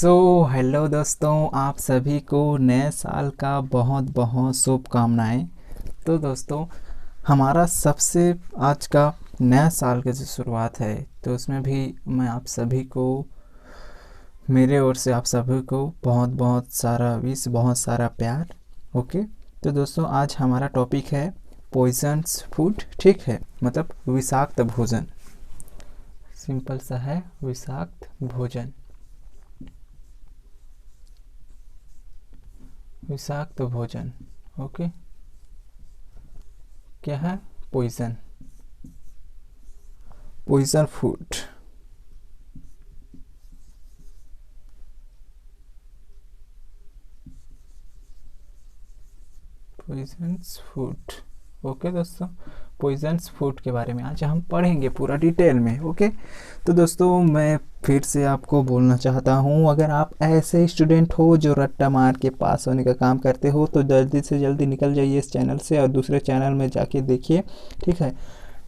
Hello दोस्तों, आप सभी को नए साल का बहुत बहुत शुभकामनाएं। तो दोस्तों, हमारा सबसे आज का नया साल की जो शुरुआत है, तो उसमें भी मैं आप सभी को, मेरे ओर से आप सभी को बहुत बहुत सारा विश, बहुत सारा प्यार। ओके। तो दोस्तों, आज हमारा टॉपिक है पॉइजन्स फूड। ठीक है, मतलब विषाक्त भोजन। सिंपल सा है, विषाक्त भोजन। विषाक्त भोजन। ओके। क्या है? Poison, poison food. Poisons food. Okay दोस्तों, पॉइजन्स फूड के बारे में आज हम पढ़ेंगे पूरा डिटेल में। ओके। तो दोस्तों, मैं फिर से आपको बोलना चाहता हूँ, अगर आप ऐसे स्टूडेंट हो जो रट्टा मार के पास होने का काम करते हो, तो जल्दी से जल्दी निकल जाइए इस चैनल से और दूसरे चैनल में जाके देखिए। ठीक है।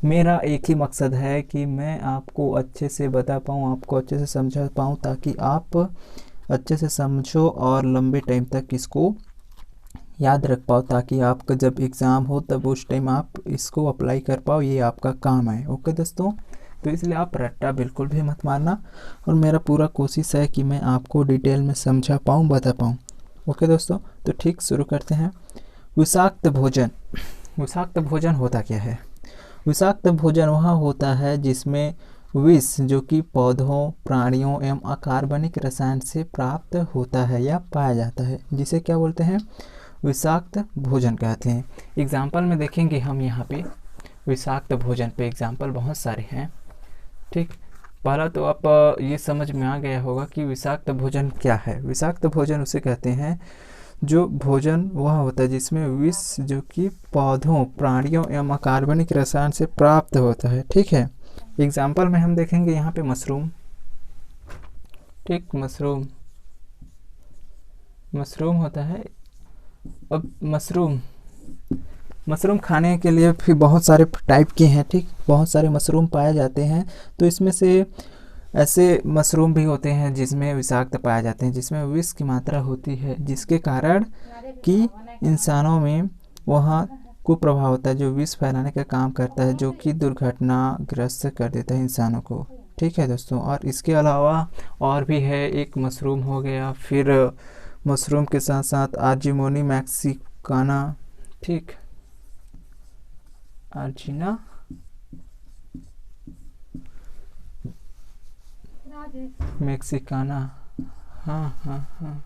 मेरा एक ही मकसद है कि मैं आपको अच्छे से बता पाऊँ, आपको अच्छे से समझा पाऊँ, ताकि आप अच्छे से समझो और लंबे टाइम तक इसको याद रख पाओ, ताकि आपका जब एग्ज़ाम हो तब उस टाइम आप इसको अप्लाई कर पाओ। ये आपका काम है। ओके दोस्तों, तो इसलिए आप रट्टा बिल्कुल भी मत मारना, और मेरा पूरा कोशिश है कि मैं आपको डिटेल में समझा पाऊँ, बता पाऊँ। ओके दोस्तों, तो ठीक, शुरू करते हैं। विषाक्त भोजन। विषाक्त भोजन होता क्या है? विषाक्त भोजन वह होता है जिसमें विष, जो कि पौधों, प्राणियों एवं अकार्बनिक रसायन से प्राप्त होता है या पाया जाता है, जिसे क्या बोलते हैं? विषाक्त भोजन कहते हैं। एग्जाम्पल में देखेंगे हम यहाँ पे विषाक्त भोजन पे एग्जाम्पल बहुत सारे हैं। ठीक। पहला तो आप ये समझ में आ गया होगा कि विषाक्त भोजन क्या है। विषाक्त भोजन उसे कहते हैं जो भोजन वह होता है जिसमें विष, जो कि पौधों, प्राणियों एवं अकार्बनिक रसायन से प्राप्त होता है। ठीक है। एग्जाम्पल में हम देखेंगे यहाँ पे मशरूम। ठीक, मशरूम, मशरूम होता है। अब मशरूम खाने के लिए भी बहुत सारे टाइप के हैं। ठीक, बहुत सारे मशरूम पाए जाते हैं। तो इसमें से ऐसे मशरूम भी होते हैं जिसमें विषाक्त पाए जाते हैं, जिसमें विष की मात्रा होती है, जिसके कारण कि इंसानों में वहाँ कुप्रभाव होता है, जो विष फैलाने का काम करता है, जो कि दुर्घटनाग्रस्त कर देता है इंसानों को। ठीक है दोस्तों, और इसके अलावा और भी है। एक मशरूम हो गया, फिर मशरूम के साथ साथ आर्जिमोनी मैक्सिकाना। ठीक, आर्जिना मैक्सिकाना। हाँ हाँ हाँ,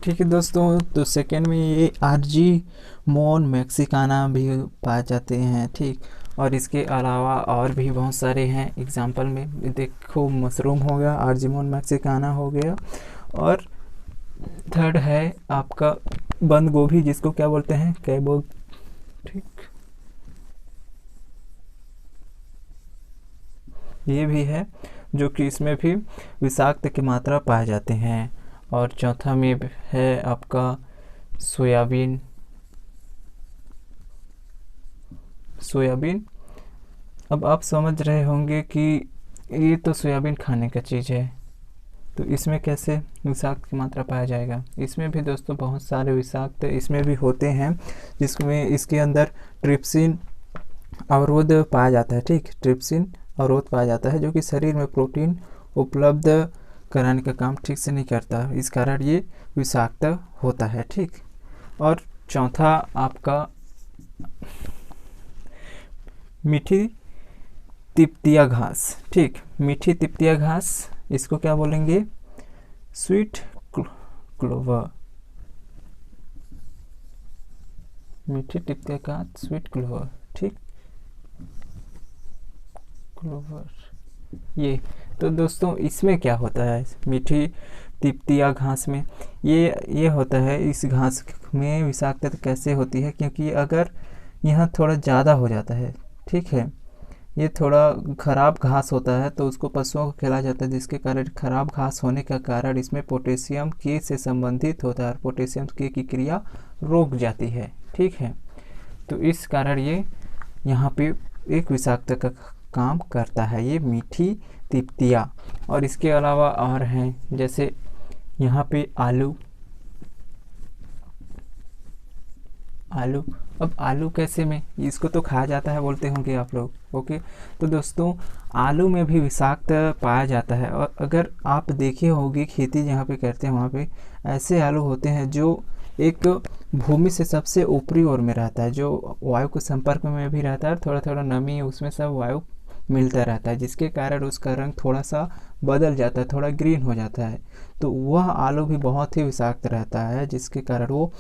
ठीक है दोस्तों। तो सेकेंड में ये आर्जिमोन मैक्सिकाना भी पाए जाते हैं। ठीक, और इसके अलावा और भी बहुत सारे हैं। एग्जाम्पल में देखो, मशरूम हो गया, आर्जिमोन मैक्सिकाना हो गया, और थर्ड है आपका बंद गोभी, जिसको क्या बोलते हैं? कैबो। ठीक, ये भी है, जो कि इसमें भी विषाक्त की मात्रा पाए जाते हैं। और चौथा में है आपका सोयाबीन। सोयाबीन, अब आप समझ रहे होंगे कि ये तो सोयाबीन खाने का चीज़ है, तो इसमें कैसे विषाक्त की मात्रा पाया जाएगा? इसमें भी दोस्तों बहुत सारे विषाक्त इसमें भी होते हैं, जिसमें इसके अंदर ट्रिप्सिन अवरोध पाया जाता है। ठीक, ट्रिप्सिन अवरोध पाया जाता है, जो कि शरीर में प्रोटीन उपलब्ध कराने का काम ठीक से नहीं करता, इस कारण ये विषाक्त होता है। ठीक, और चौथा आपका मीठी तिपतिया घास। ठीक, मीठी तिपतिया घास, इसको क्या बोलेंगे? Sweet clover. मीठी तिपतिया घास, स्वीट क्लोवर। ठीक, क्लोवर। ये तो दोस्तों, इसमें क्या होता है? मीठी तिपतिया घास में ये होता है, इस घास में विषाक्तता कैसे होती है? क्योंकि अगर यह थोड़ा ज़्यादा हो जाता है, ठीक है, ये थोड़ा खराब घास होता है, तो उसको पशुओं को खिलाया जाता है, जिसके कारण खराब घास होने का कारण इसमें पोटेशियम के से संबंधित होता है, और पोटेशियम के की क्रिया रुक जाती है। ठीक है, तो इस कारण ये यहाँ पे एक विषाक्त का काम करता है। ये मीठी तिपतिया। और इसके अलावा और हैं जैसे यहाँ पे आलू। अब आलू कैसे में, इसको तो खाया जाता है बोलते होंगे आप लोग। ओके, तो दोस्तों आलू में भी विषाक्त पाया जाता है। और अगर आप देखे होंगे खेती जहाँ पे करते हैं वहाँ पे ऐसे आलू होते हैं जो एक भूमि से सबसे ऊपरी ओर में रहता है, जो वायु के संपर्क में भी रहता है, थोड़ा थोड़ा नमी उसमें सब वायु मिलता रहता है, जिसके कारण उसका रंग थोड़ा सा बदल जाता है, थोड़ा ग्रीन हो जाता है। तो वह आलू भी बहुत ही विषाक्त रहता है, जिसके कारण वो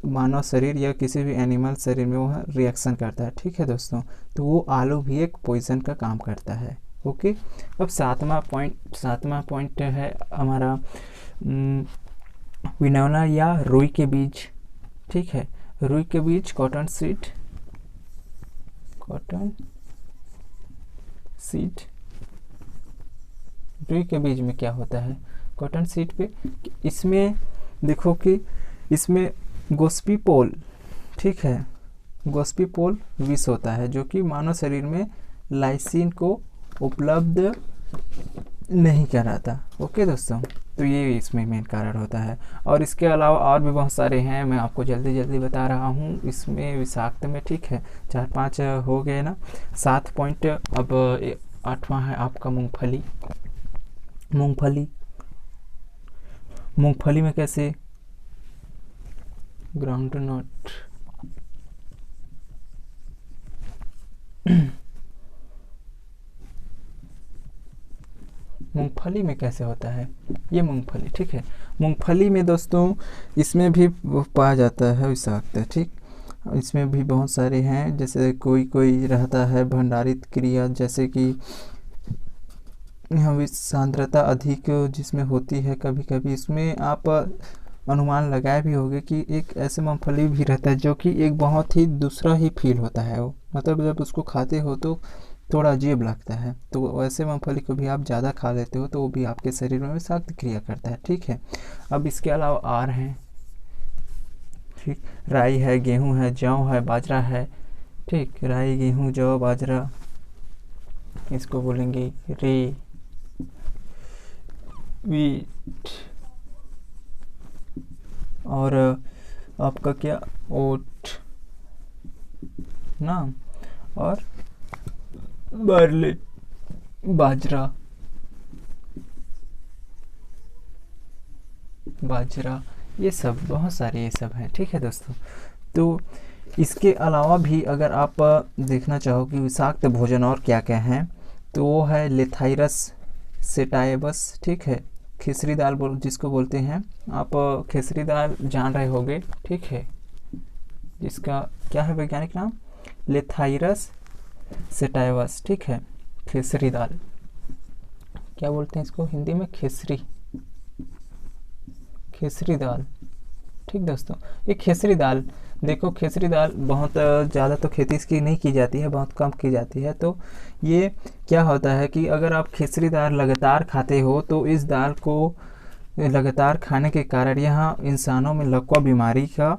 मानव शरीर या किसी भी एनिमल शरीर में वह रिएक्शन करता है। ठीक है दोस्तों, तो वो आलू भी एक पॉइजन का काम करता है। ओके, अब सातवां पॉइंट है हमारा विनोना या रुई के बीज। ठीक है, रुई के बीज, कॉटन सीड रुई के बीज में क्या होता है, कॉटन सीड पे इसमें देखो कि इसमें गोस्पीपोल, ठीक है, गोस्पीपोल विष होता है जो कि मानव शरीर में लाइसिन को उपलब्ध नहीं कराता। ओके दोस्तों, तो ये इसमें मेन कारण होता है। और इसके अलावा और भी बहुत सारे हैं, मैं आपको जल्दी जल्दी बता रहा हूँ इसमें विषाक्त में। ठीक है, 4-5 हो गए ना, 7 पॉइंट। अब 8वां है आपका मूंगफली में कैसे, ग्राउंडनट। मूंगफली में कैसे होता है ये मूंगफली। ठीक है, मूंगफली में दोस्तों इसमें भी पाया जाता है विषाक्त। ठीक, इसमें भी बहुत सारे हैं, जैसे कोई रहता है भंडारित क्रिया, जैसे कि यहाँ सांद्रता अधिक जिसमें होती है कभी कभी। इसमें आप अनुमान लगाए भी होंगे कि एक ऐसे मूंगफली भी रहता है जो कि एक बहुत ही दूसरा ही फील होता है, वो मतलब जब उसको खाते हो तो थोड़ा अजीब लगता है। तो वैसे मूंगफली को भी आप ज़्यादा खा लेते हो तो वो भी आपके शरीर में विषाक्त क्रिया करता है। ठीक है, अब इसके अलावा और हैं, ठीक, राई है, गेहूँ है, जौ है, बाजरा है। ठीक, राई, गेहूँ, जौ, बाजरा, इसको बोलेंगे वीट। और आपका क्या, ओट ना, और बार्ली, बाजरा, ये सब बहुत सारे ये सब हैं। ठीक है दोस्तों, तो इसके अलावा भी अगर आप देखना चाहो कि विषाक्त भोजन और क्या क्या हैं, तो वो है लेथाइरस सेटाइबस। ठीक है, खेसरी दाल जिसको बोलते हैं आप, खेसरी दाल जान रहे होंगे। ठीक है, जिसका क्या है वैज्ञानिक नाम, लेथाइरस सेटाइवस। ठीक है, खेसरी दाल क्या बोलते हैं इसको हिंदी में, खेसरी दाल। ठीक दोस्तों, ये खेसरी दाल, देखो खेसरी दाल बहुत ज़्यादा तो खेती इसकी नहीं की जाती है, बहुत कम की जाती है। तो ये क्या होता है कि अगर आप खेसरी दाल लगातार खाते हो तो इस दाल को लगातार खाने के कारण यहाँ इंसानों में लकवा बीमारी का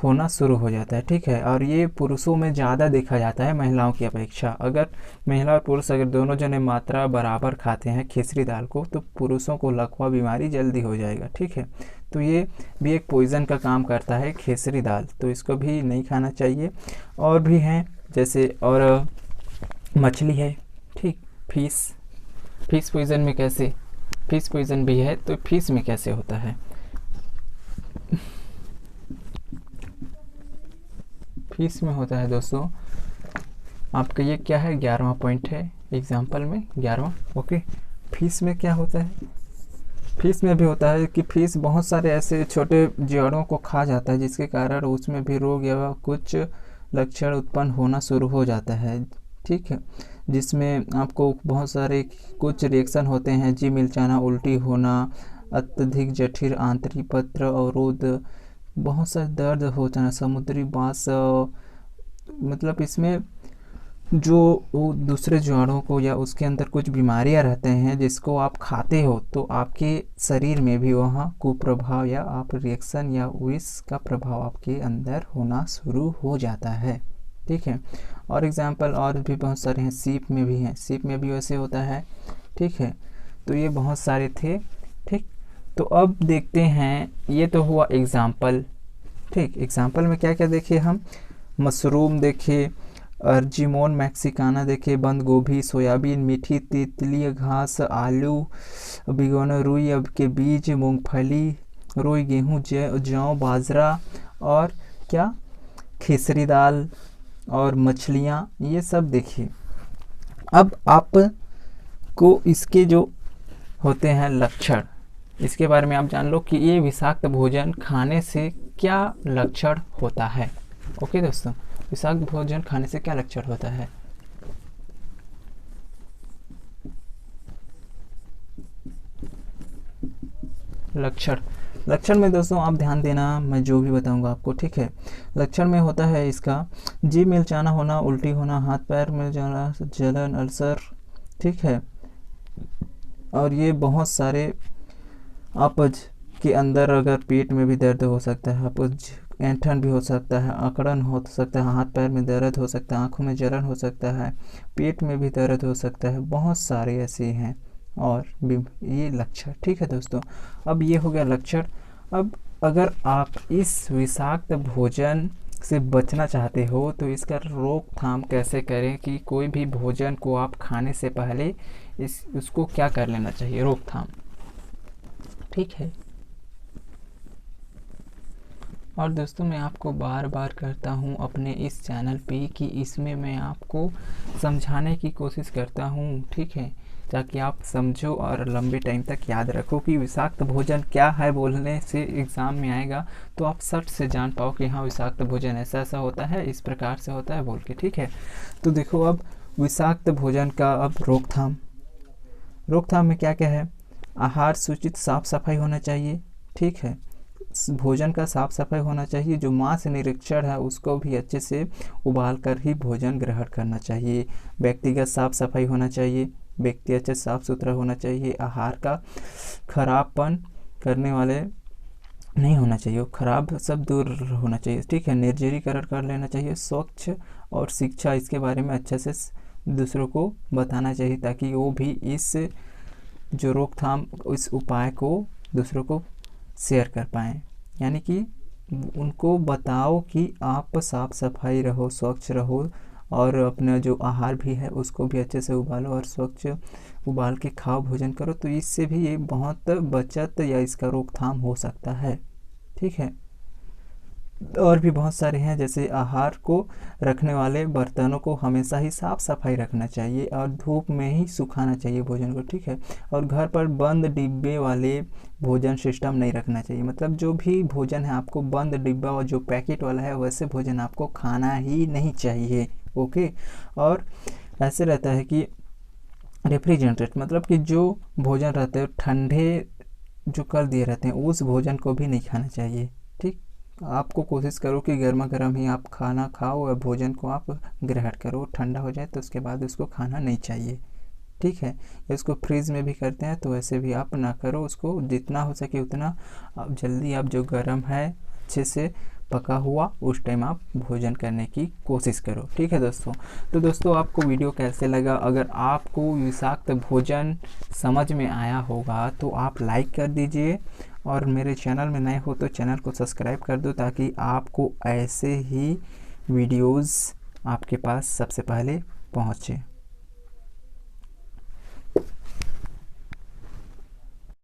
होना शुरू हो जाता है। ठीक है, और ये पुरुषों में ज़्यादा देखा जाता है महिलाओं की अपेक्षा। अगर महिला और पुरुष अगर दोनों जने मात्रा बराबर खाते हैं खेसरी दाल को तो पुरुषों को लकवा बीमारी जल्दी हो जाएगा। ठीक है, तो ये भी एक पॉइज़न का काम करता है खेसरी दाल, तो इसको भी नहीं खाना चाहिए। और भी हैं जैसे, और मछली है, ठीक, फिश पॉइज़न में कैसे, फिश पॉइज़न भी है, तो फिश में कैसे होता है, फिश में होता है दोस्तों आपका ये क्या है, 11वां पॉइंट है एग्जाम्पल में, 11वां। ओके, फिश में क्या होता है, फिश में भी होता है कि फिश बहुत सारे ऐसे छोटे जीवाणुओं को खा जाता है, जिसके कारण उसमें भी रोग या कुछ लक्षण उत्पन्न होना शुरू हो जाता है। ठीक है, जिसमें आपको बहुत सारे कुछ रिएक्शन होते हैं, जी मिलचाना, उल्टी होना, अत्यधिक जठर आंतरिक पत्र अवरोध, बहुत सारे दर्द होता है, समुद्री बांस, मतलब इसमें जो वो दूसरे जीवाणुओं को या उसके अंदर कुछ बीमारियां रहते हैं जिसको आप खाते हो तो आपके शरीर में भी वहाँ कुप्रभाव या आप रिएक्शन या विष का प्रभाव आपके अंदर होना शुरू हो जाता है। ठीक है, और एग्जाम्पल और भी बहुत सारे हैं, सीप में भी हैं, सीप में भी वैसे होता है ठीक है। तो ये बहुत सारे थे, ठीक। तो अब देखते हैं, ये तो हुआ एग्जाम्पल, ठीक। एग्जाम्पल में क्या क्या देखे हम, मशरूम देखे, अर्जिमोन मैक्सिकाना देखे, बंद गोभी, सोयाबीन, मीठी तितली घास, आलू, बिगोना, रुई अब के बीज, मूंगफली, रुई, गेहूँ, जौ, बाजरा और क्या, खिचड़ी दाल और मछलियाँ, ये सब देखिए। अब आपको इसके जो होते हैं लक्षण, इसके बारे में आप जान लो कि ये विषाक्त भोजन खाने से क्या लक्षण होता है। ओके दोस्तों, विषाक्त भोजन खाने से क्या लक्षण होता है। लक्षण में दोस्तों आप ध्यान देना, मैं जो भी बताऊंगा आपको, ठीक है। लक्षण में होता है इसका जीभ मिलचाना होना, उल्टी होना, हाथ पैर में जाना, जलन, अल्सर, ठीक है। और ये बहुत सारे अपच के अंदर अगर पेट में भी दर्द हो सकता है, अपच, ऐंठन भी हो सकता है, अकड़न हो सकता है, हाथ पैर में दर्द हो सकता है, आँखों में जलन हो सकता है, पेट में भी दर्द हो सकता है, बहुत सारे ऐसे हैं और ये लक्षण, ठीक है दोस्तों। अब ये हो गया लक्षण। अब अगर आप इस विषाक्त भोजन से बचना चाहते हो तो इसका रोकथाम कैसे करें, कि कोई भी भोजन को आप खाने से पहले उसको क्या कर लेना चाहिए, रोकथाम, ठीक है। और दोस्तों मैं आपको बार बार करता हूँ अपने इस चैनल पे कि इसमें मैं आपको समझाने की कोशिश करता हूँ, ठीक है, ताकि आप समझो और लंबे टाइम तक याद रखो कि विषाक्त भोजन क्या है। बोलने से एग्ज़ाम में आएगा तो आप सट से जान पाओ कि हाँ विषाक्त भोजन ऐसा ऐसा होता है, इस प्रकार से होता है बोल के, ठीक है। तो देखो अब विषाक्त भोजन का अब रोकथाम में क्या क्या है, आहार सूचित साफ सफाई होना चाहिए, ठीक है। भोजन का साफ सफाई होना चाहिए, जो मांस निरीक्षण है उसको भी अच्छे से उबाल कर ही भोजन ग्रहण करना चाहिए। व्यक्तिगत साफ सफाई होना चाहिए, व्यक्ति अच्छे साफ सुथरा होना चाहिए। आहार का खराबपन करने वाले नहीं होना चाहिए, वो खराब सब दूर होना चाहिए, ठीक है। निर्जलीकरण कर लेना चाहिए, स्वच्छ और शिक्षा इसके बारे में अच्छे से दूसरों को बताना चाहिए, ताकि वो भी इस जो रोकथाम इस उपाय को दूसरों को शेयर कर पाएँ। यानी कि उनको बताओ कि आप साफ सफाई रहो, स्वच्छ रहो और अपना जो आहार भी है उसको भी अच्छे से उबालो और स्वच्छ उबाल के खाओ, भोजन करो। तो इससे भी ये बहुत बचत या इसका रोकथाम हो सकता है, ठीक है। और भी बहुत सारे हैं, जैसे आहार को रखने वाले बर्तनों को हमेशा ही साफ सफाई रखना चाहिए और धूप में ही सुखाना चाहिए भोजन को, ठीक है। और घर पर बंद डिब्बे वाले भोजन सिस्टम नहीं रखना चाहिए, मतलब जो भी भोजन है आपको बंद डिब्बा और जो पैकेट वाला है वैसे भोजन आपको खाना ही नहीं चाहिए, ओके। और ऐसे रहता है कि रेफ्रिजरेटेड, मतलब कि जो भोजन रहते हैं ठंडे जो कर दिए रहते हैं उस भोजन को भी नहीं खाना चाहिए, ठीक। आपको कोशिश करो कि गर्मा गर्म ही आप खाना खाओ और भोजन को आप ग्रहण करो, ठंडा हो जाए तो उसके बाद उसको खाना नहीं चाहिए, ठीक है। इसको फ्रीज में भी करते हैं तो ऐसे भी आप ना करो, उसको जितना हो सके उतना आप जल्दी आप जो गर्म है अच्छे से पका हुआ उस टाइम आप भोजन करने की कोशिश करो, ठीक है दोस्तों। तो दोस्तों आपको वीडियो कैसे लगा, अगर आपको विषाक्त भोजन समझ में आया होगा तो आप लाइक कर दीजिए और मेरे चैनल में नए हो तो चैनल को सब्सक्राइब कर दो, ताकि आपको ऐसे ही वीडियोज़ आपके पास सबसे पहले पहुँचे।